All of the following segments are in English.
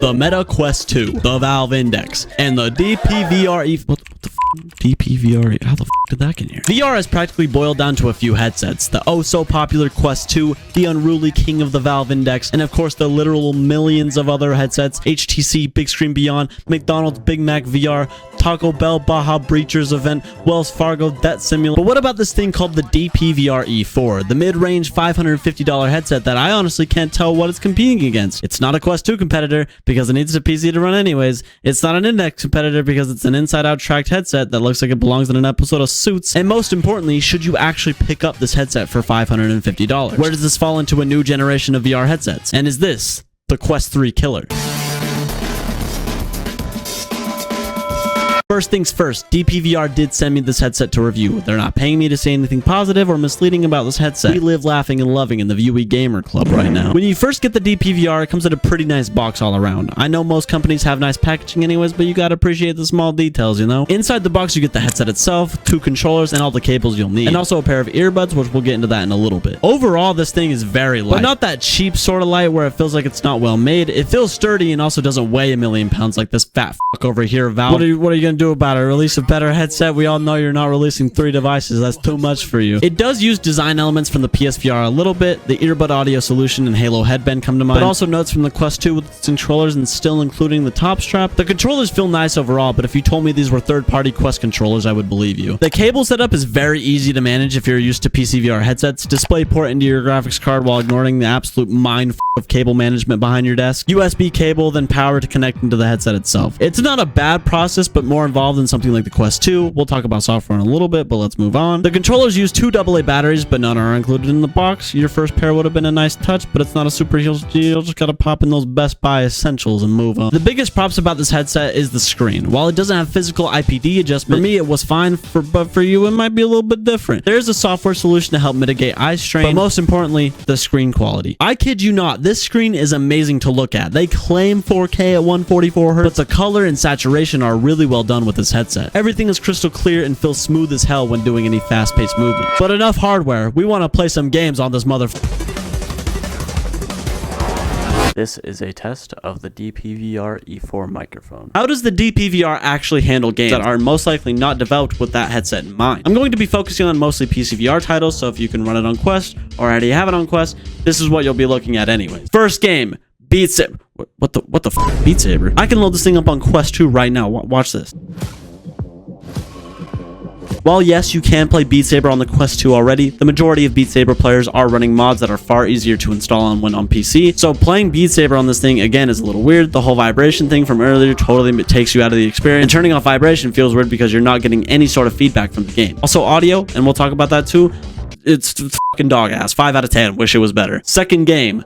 the Meta Quest 2, the Valve Index, and the DPVR. What the DPVR? How the did that get in here? VR has practically boiled down to a few headsets. The oh-so-popular Quest 2, the unruly king of the Valve Index, and of course the literal millions of other headsets, HTC, Big Screen Beyond, McDonald's Big Mac VR, Taco Bell Baja Breachers Event, Wells Fargo Debt Simulator. But what about this thing called the DPVR E4, the mid-range $550 headset that I honestly can't tell what it's competing against? It's not a Quest 2 competitor because it needs a PC to run anyways. It's not an Index competitor because it's an inside-out tracked headset that looks like it belongs in an episode of Suits. And most importantly, should you actually pick up this headset for $550? Where does this fall into a new generation of VR headsets? And is this the Quest 3 killer? First things first, DPVR did send me this headset to review. They're not paying me to say anything positive or misleading about this headset. We live laughing and loving in the Viewie Gamer Club right now. When you first get the DPVR, it comes in a pretty nice box all around. I know most companies have nice packaging anyways, but you gotta appreciate the small details, you know? Inside the box, you get the headset itself, 2 controllers, and all the cables you'll need. And also a pair of earbuds, which we'll get into that in a little bit. Overall, this thing is very light. But not that cheap sort of light where it feels like it's not well made. It feels sturdy and also doesn't weigh a million pounds like this fat fuck over here, Valve. What are you gonna do about it? Release a better headset? We all know you're not releasing 3 devices. That's too much for you. It does use design elements from the PSVR a little bit. The earbud audio solution and Halo headband come to mind, but also notes from the Quest 2 with its controllers and still including the top strap. The controllers feel nice overall, but if you told me these were third-party Quest controllers, I would believe you. The cable setup is very easy to manage if you're used to PCVR headsets. DisplayPort into your graphics card while ignoring the absolute mind of cable management behind your desk. USB cable, then power to connect into the headset itself. It's not a bad process, but more involved than something like the Quest 2. We'll talk about software in a little bit, but let's move on. The controllers use 2 AA batteries, but none are included in the box. Your first pair would have been a nice touch, but it's not a super huge deal. Just gotta pop in those Best Buy essentials and move on. The biggest props about this headset is the screen. While it doesn't have physical IPD adjustment, for me it was fine, but for you it might be a little bit different. There's a software solution to help mitigate eye strain, but most importantly, the screen quality. I kid you not, this screen is amazing to look at. They claim 4K at 144 Hz, but the color and saturation are really well done with this headset. Everything is crystal clear and feels smooth as hell when doing any fast-paced movement. But enough hardware. We want to play some games on this This is a test of the DPVR E4 microphone. How does the DPVR actually handle games that are most likely not developed with that headset in mind? I'm going to be focusing on mostly PCVR titles, so if you can run it on Quest or already have it on Quest, this is what you'll be looking at anyways. First game, Beat Saber. What the f? Beat Saber? I can load this thing up on Quest 2 right now. Watch this. While yes, you can play Beat Saber on the Quest 2 already, the majority of Beat Saber players are running mods that are far easier to install when on PC, so playing Beat Saber on this thing, again, is a little weird. The whole vibration thing from earlier totally takes you out of the experience, and turning off vibration feels weird because you're not getting any sort of feedback from the game. Also, audio, and we'll talk about that too, it's fucking dog ass. 5 out of 10, wish it was better. Second game.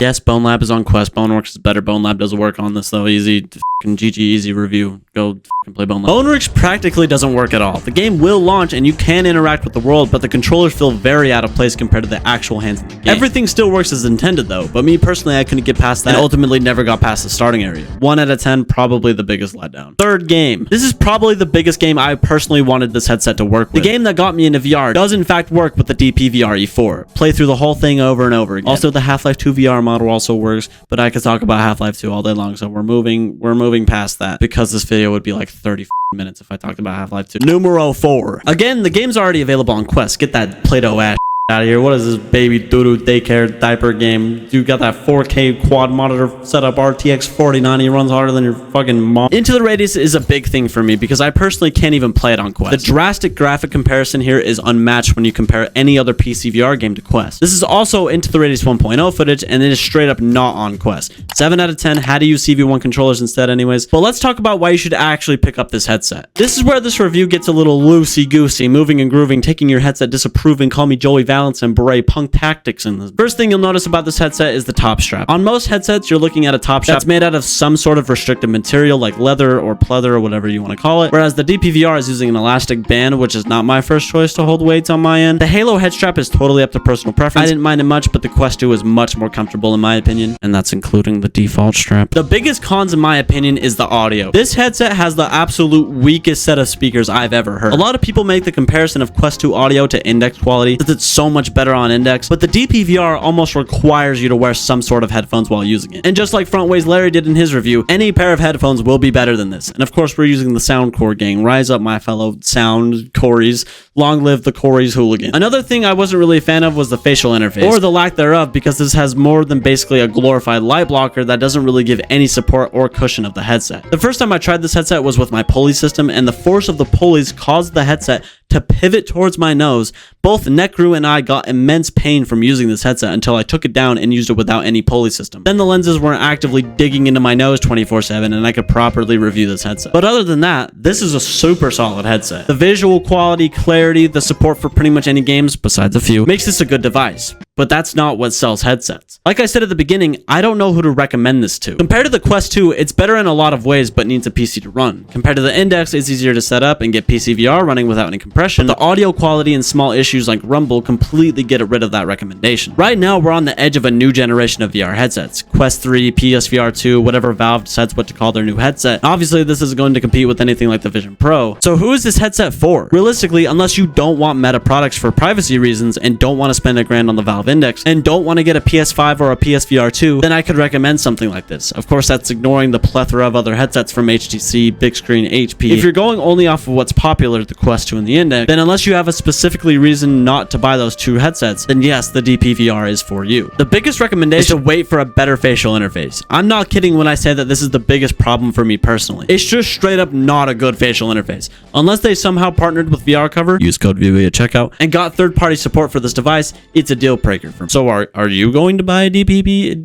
Yes, Bone Lab is on Quest. Boneworks is better. Bone Lab doesn't work on this though. Easy. GG, easy review. Go play Bone Lab. Boneworks practically doesn't work at all. The game will launch and you can interact with the world, but the controllers feel very out of place compared to the actual hands in the game. Everything still works as intended though, but me personally, I couldn't get past that and ultimately never got past the starting area. 1 out of 10, probably the biggest letdown. Third game. This is probably the biggest game I personally wanted this headset to work with. The game that got me into VR does in fact work with the DPVR E4. Play through the whole thing over and over again. Also, the Half-Life 2 VR model also works, but I could talk about Half-Life 2 all day long, so we're moving past that because this video would be like 30 minutes if I talked about Half-Life 2. Numero 4. Again, the game's already available on Quest. Get that Play-Doh ass out of here. What is this baby doo-doo daycare diaper game? You got that 4K quad monitor setup, RTX 4090 runs harder than your fucking mom. Into the Radius is a big thing for me because I personally can't even play it on Quest. The drastic graphic comparison here is unmatched when you compare any other PC VR game to Quest. This is also Into the Radius 1.0 footage and it is straight up not on Quest. 7 out of 10. Had to use CV1 controllers instead anyways. But let's talk about why you should actually pick up this headset. This is where this review gets a little loosey-goosey, moving and grooving, taking your headset, disapproving, call me Joey Valance and beret punk tactics in this. First thing you'll notice about this headset is the top strap. On most headsets, you're looking at a top strap that's made out of some sort of restricted material like leather or pleather or whatever you want to call it, whereas the DPVR is using an elastic band, which is not my first choice to hold weights on my end. The Halo head strap is totally up to personal preference. I didn't mind it much, but the Quest 2 is much more comfortable in my opinion, and that's including the default strap. The biggest cons in my opinion is the audio. This headset has the absolute weakest set of speakers I've ever heard. A lot of people make the comparison of Quest 2 audio to Index quality since it's so so much better on index, but the DPVR almost requires you to wear some sort of headphones while using it. And just like Frontways Larry did in his review, any pair of headphones will be better than this. And of course, we're using the Soundcore gang. Rise up, my fellow sound Corys. Long live the Corys hooligan. Another thing I wasn't really a fan of was the facial interface, or the lack thereof, because this has more than basically a glorified light blocker that doesn't really give any support or cushion of the headset. The first time I tried this headset was with my pulley system, and the force of the pulleys caused the headset to pivot towards my nose. Both Necru and I got immense pain from using this headset until I took it down and used it without any pulley system. Then the lenses weren't actively digging into my nose 24/7 and I could properly review this headset. But other than that, this is a super solid headset. The visual quality, clarity, the support for pretty much any games, besides a few, makes this a good device. But that's not what sells headsets. Like I said at the beginning, I don't know who to recommend this to. Compared to the Quest 2, it's better in a lot of ways, but needs a PC to run. Compared to the Index, it's easier to set up and get PC VR running without any compression. The audio quality and small issues like rumble completely get rid of that recommendation. Right now, we're on the edge of a new generation of VR headsets. Quest 3, PSVR 2, whatever Valve decides what to call their new headset. Obviously, this is going to compete with anything like the Vision Pro. So who is this headset for? Realistically, unless you don't want Meta products for privacy reasons and don't want to spend $1,000 on the Valve Index and don't want to get a PS5 or a PSVR 2, then I could recommend something like this. Of course, that's ignoring the plethora of other headsets from HTC, Big Screen, HP. If you're going only off of what's popular, the Quest 2 and the Index, then unless you have a specifically reason not to buy those two headsets, then yes, the DPVR is for you. The biggest recommendation is to wait for a better facial interface. I'm not kidding when I say that this is the biggest problem for me personally. It's just straight up not a good facial interface. Unless they somehow partnered with VR Cover, use code Viewie at checkout, and got third-party support for this device, it's a deal breaker for me. So are you going to buy a DPVR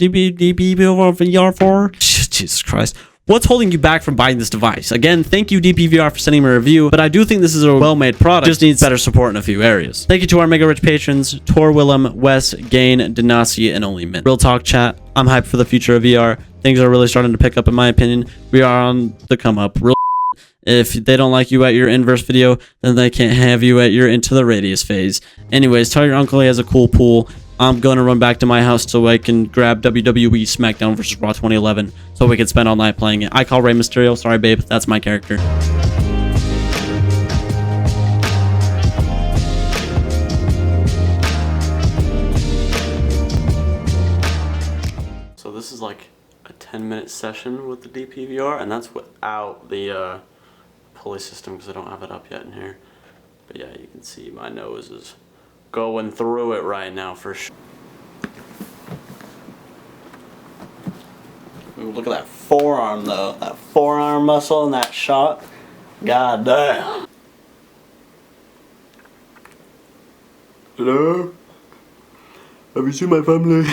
4? Jesus Christ. What's holding you back from buying this device? Again, thank you DPVR for sending me a review, but I do think this is a well-made product, just needs better support in a few areas. Thank you to our mega rich patrons, Tor Willem, Wes, Gain, Denasi, and Only Mint. Real talk chat, I'm hyped for the future of VR. Things are really starting to pick up in my opinion. We are on the come up. Real if they don't like you at your inverse video, then they can't have you at your into the radius phase. Anyways, tell your uncle he has a cool pool. I'm going to run back to my house so I can grab WWE SmackDown vs. Raw 2011 so we can spend all night playing it. I call Rey Mysterio. Sorry, babe. That's my character. So this is like a 10-minute session with the DPVR, and that's without the pulley system because I don't have it up yet in here. But yeah, you can see my nose is going through it right now for sure. Ooh, look at that forearm though. That forearm muscle in that shot. God damn. Hello? Have you seen my family?